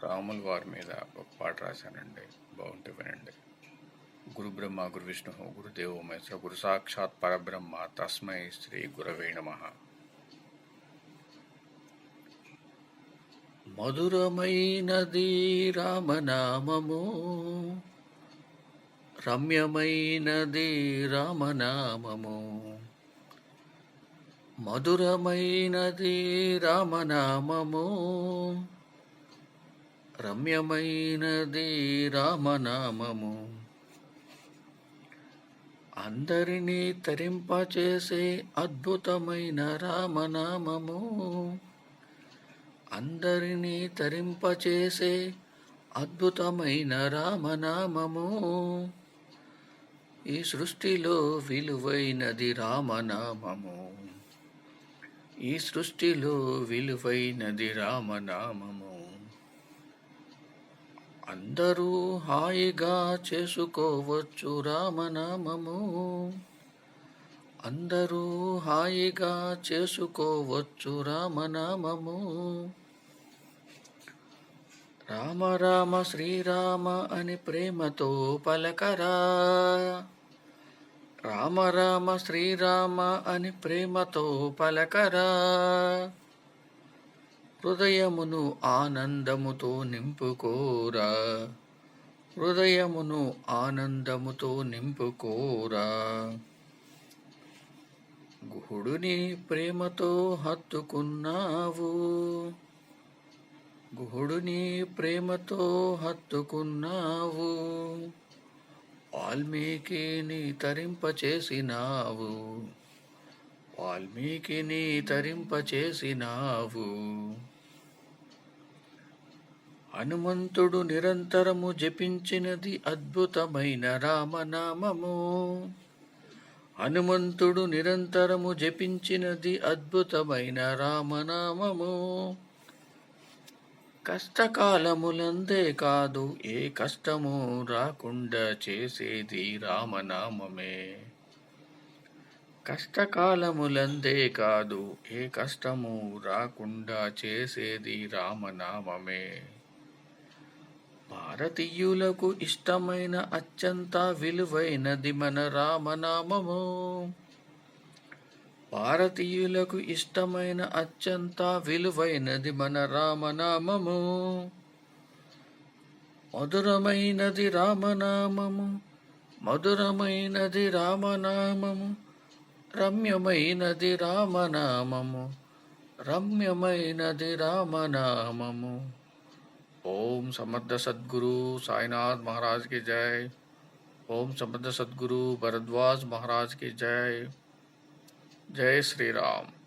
రాముల వారి మీద ఒక పాట రాశానండి, బాగుంటే వినండి. గురు బ్రహ్మ గురు విష్ణు గురుదేవో మహేశ్వర గురు సాక్షాత్ పరబ్రహ్మ తస్మై శ్రీ గురవే నమః. మధురమైనది రామనామము, రమ్యమైనది రామనామము. మధురమైనది రామనామము, రమ్యమైనది రామనామము. అందరినీ తరింపచేసే అద్భుతమైన రామనామము. అందరినీ తరింపచేసే అద్భుతమైన రామనామము. ఈ సృష్టిలో విలువైనది రామనామము. ఈ సృష్టిలో విలువైనది రామనామము. అందరూ హాయిగా చేసుకోవచ్చు రామనామము. అందరూ హాయిగా చేసుకోవచ్చు రామనామము. రామ రామ శ్రీరామ అని ప్రేమతో పలకరా. రామ రామ శ్రీరామ అని ప్రేమతో పలకరా. హృదయమును ఆనందముతో నింపుకోరా. హృదయమును ఆనందముతో నింపుకోరా. గుహుడుని ప్రేమతో హత్తుకున్నావు. గుహుడుని ప్రేమతో హత్తుకున్నావు. వాల్మీకిని తరింపచేసినావు. వాల్మీకిని తరింపచేసినావు. హనుమంతుడు నిరంతరము జపించినది అద్భుతమైన రామనామము. హనుమంతుడు నిరంతరము జపించినది అద్భుతమైన రామనామము. కష్టకాలములందే కాదు ఏ కష్టము రాకుండా చేసేది రామనామమే. కష్టకాలములందే కాదు ఏ కష్టము రాకుండా చేసేది రామనామమే. భారతీయులకు ఇష్టమైన అత్యంత విలువైనది మన రామనామము. భారతీయులకు ఇష్టమైన అత్యంత విలువైనది మన రామనామము. మధురమైనది రామనామము. మధురమైనది రామనామము. రమ్యమైనది రామనామము. రమ్యమైనది రామనామము. ఓం సమర్థ సద్గురు సాయినాథ్ महाराज की जय. ओम समर्थ सद्गुरु भरद्वाज महाराज की जय. जय श्री राम.